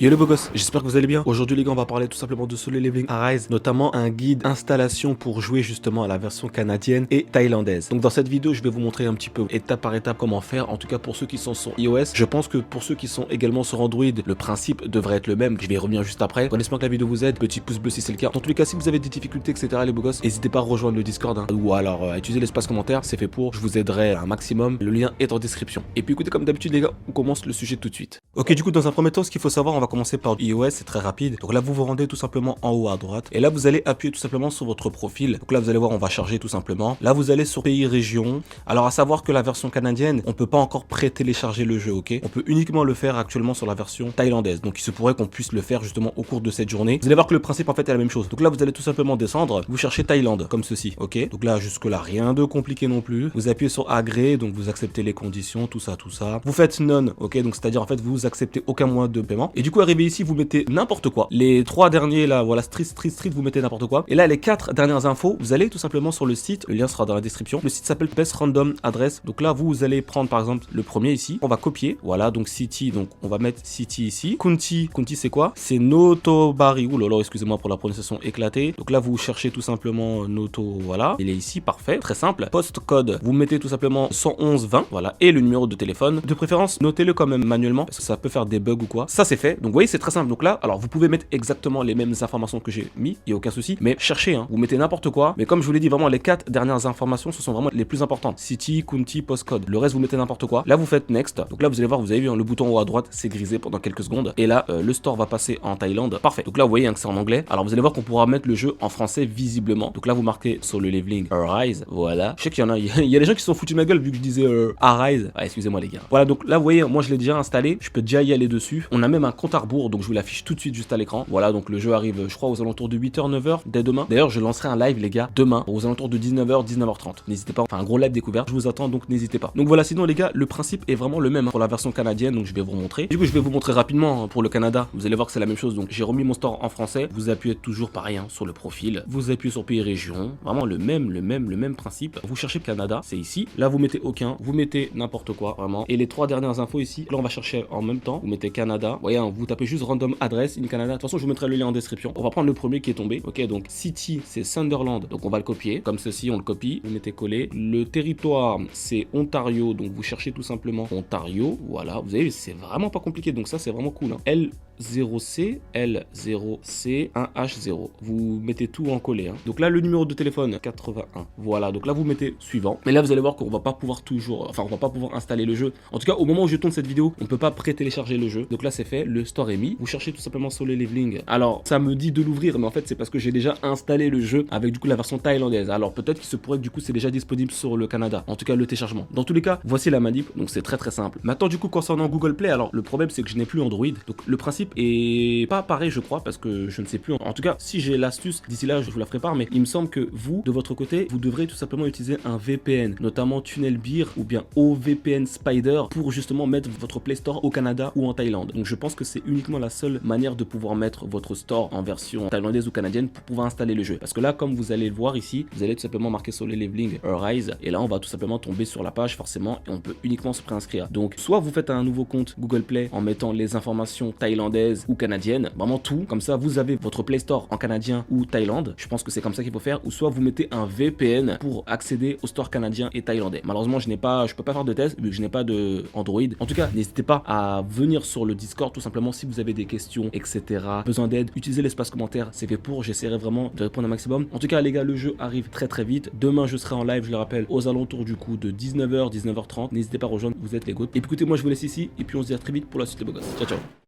Yo les beaux gosses, j'espère que vous allez bien. Aujourd'hui les gars, on va parler tout simplement de Solo Leveling Arise, notamment un guide installation pour jouer justement à la version canadienne et thaïlandaise. Donc dans cette vidéo, je vais vous montrer un petit peu étape par étape comment faire. En tout cas pour ceux qui sont sur iOS, je pense que pour ceux qui sont également sur Android, le principe devrait être le même. Je vais y revenir juste après. En espérant que la vidéo vous aide, petit pouce bleu si c'est le cas. Dans tous les cas, si vous avez des difficultés, etc. les beaux gosses, n'hésitez pas à rejoindre le Discord ou alors à utiliser l'espace commentaire. C'est fait pour. Je vous aiderai un maximum. Le lien est en description. Et puis écoutez, comme d'habitude les gars, on commence le sujet tout de suite. Ok, du coup dans un premier temps, ce qu'il faut savoir, on va commencer par iOS. C'est très rapide. Donc là, vous vous rendez tout simplement en haut à droite. Et là, vous allez appuyer tout simplement sur votre profil. Donc là, vous allez voir, on va charger tout simplement. Là, vous allez sur pays région. Alors, à savoir que la version canadienne, on peut pas encore pré-télécharger le jeu, ok? On peut uniquement le faire actuellement sur la version thaïlandaise. Donc, il se pourrait qu'on puisse le faire justement au cours de cette journée. Vous allez voir que le principe, en fait, est la même chose. Donc là, vous allez tout simplement descendre. Vous cherchez Thaïlande, comme ceci, ok? Donc là, jusque-là, rien de compliqué non plus. Vous appuyez sur agrée, donc vous acceptez les conditions, tout ça, tout ça. Vous faites non, ok? Donc, c'est-à-dire, en fait, vous acceptez aucun moyen de paiement. Et du coup, arrivé ici, vous mettez n'importe quoi. Les trois derniers là, voilà, street, vous mettez n'importe quoi. Et là, les quatre dernières infos, vous allez tout simplement sur le site. Le lien sera dans la description. Le site s'appelle Best Random Address. Donc là, vous allez prendre par exemple le premier ici. On va copier. Voilà, donc City. Donc on va mettre City ici. County c'est quoi? C'est Notobari. Ouh là là, excusez-moi pour la prononciation éclatée. Donc là, vous cherchez tout simplement Noto. Voilà, il est ici, parfait, très simple. Postcode, vous mettez tout simplement 11120. Voilà, et le numéro de téléphone. De préférence, notez-le quand même manuellement parce que ça peut faire des bugs ou quoi. Ça c'est fait. Donc vous voyez, c'est très simple. Donc là, alors vous pouvez mettre exactement les mêmes informations que j'ai mis, il n'y a aucun souci, mais cherchez, hein, vous mettez n'importe quoi, mais comme je vous l'ai dit, vraiment les quatre dernières informations, ce sont vraiment les plus importantes. City, county, postcode, le reste vous mettez n'importe quoi. Là vous faites next, donc là vous allez voir, vous avez vu, hein, le bouton en haut à droite c'est grisé pendant quelques secondes, et là le store va passer en Thaïlande, parfait. Donc là vous voyez hein, que c'est en anglais, alors vous allez voir qu'on pourra mettre le jeu en français visiblement, donc là vous marquez sur le leveling Arise, voilà. Je sais qu'il y en a, il y a des gens qui se sont foutus de ma gueule vu que je disais Arise, ah, excusez-moi les gars. Voilà, donc là vous voyez, moi je l'ai déjà installé, je peux déjà y aller dessus, on a même un compte à rebours, donc je vous l'affiche tout de suite juste à l'écran. Voilà, donc le jeu arrive, je crois, aux alentours de 8h, 9h dès demain. D'ailleurs, je lancerai un live, les gars, demain, aux alentours de 19h, 19h30. N'hésitez pas, enfin, un gros live découverte. Je vous attends, donc n'hésitez pas. Donc voilà, sinon, les gars, le principe est vraiment le même hein, pour la version canadienne, donc je vais vous montrer. Du coup, je vais vous montrer rapidement hein, pour le Canada. Vous allez voir que c'est la même chose. Donc, j'ai remis mon store en français. Vous appuyez toujours pareil hein, sur le profil. Vous appuyez sur pays région. Vraiment le même principe. Vous cherchez Canada, c'est ici. Là, vous mettez aucun. Vous mettez n'importe quoi, vraiment. Et les trois dernières infos ici, là, on va chercher en même temps. Vous mettez Canada. Vous voyez, hein, vous tapez juste random address in Canada. De toute façon, je vous mettrai le lien en description. On va prendre le premier qui est tombé. Ok, donc City, c'est Sunderland. Donc on va le copier. Comme ceci, on le copie. Vous mettez coller. Le territoire, c'est Ontario. Donc vous cherchez tout simplement Ontario. Voilà, vous avez vu, c'est vraiment pas compliqué. Donc ça, c'est vraiment cool. Hein. L0C, L0C, 1H0. Vous mettez tout en collé. Hein. Donc là, le numéro de téléphone, 81. Voilà, donc là, vous mettez suivant. Mais là, vous allez voir qu'on va pas pouvoir on va pas pouvoir installer le jeu. En tout cas, au moment où je tourne cette vidéo, on ne peut pas pré-télécharger le jeu. Donc là, c'est fait. Le store est mis. Vous cherchez tout simplement Solo Leveling. Alors, ça me dit de l'ouvrir, mais en fait, c'est parce que j'ai déjà installé le jeu avec du coup la version thaïlandaise. Alors, peut-être qu'il se pourrait que du coup, c'est déjà disponible sur le Canada. En tout cas, le téléchargement. Dans tous les cas, voici la manip. Donc, c'est très simple. Maintenant, du coup, concernant Google Play, alors, le problème, c'est que je n'ai plus Android. Donc, le principe est pas pareil, je crois, parce que je ne sais plus. En tout cas, si j'ai l'astuce, d'ici là, je vous la ferai part, mais il me semble que vous, de votre côté, vous devrez tout simplement utiliser un VPN, notamment TunnelBeer ou bien OVPN Spider pour justement mettre votre Play Store au Canada ou en Thaïlande. Donc, je pense que c'est uniquement la seule manière de pouvoir mettre votre store en version thaïlandaise ou canadienne pour pouvoir installer le jeu. Parce que là, comme vous allez le voir ici, vous allez tout simplement marquer sur le leveling Arise et là, on va tout simplement tomber sur la page forcément et on peut uniquement se préinscrire. Donc, soit vous faites un nouveau compte Google Play en mettant les informations thaïlandaises ou canadiennes, vraiment tout. Comme ça, vous avez votre Play Store en canadien ou Thaïlande. Je pense que c'est comme ça qu'il faut faire. Ou soit vous mettez un VPN pour accéder au store canadien et thaïlandais. Malheureusement, je peux pas faire de test vu que je n'ai pas de Android. En tout cas, n'hésitez pas à venir sur le Discord tout simplement si vous avez des questions, etc. Besoin d'aide, utilisez l'espace commentaire, c'est fait pour, j'essaierai vraiment de répondre un maximum. En tout cas les gars, le jeu arrive très vite. Demain je serai en live, je le rappelle, aux alentours du coup de 19h, 19h30. N'hésitez pas à rejoindre, vous êtes les gouttes. Et puis écoutez, moi je vous laisse ici et puis on se dit à très vite pour la suite les beaux gosses. Ciao ciao.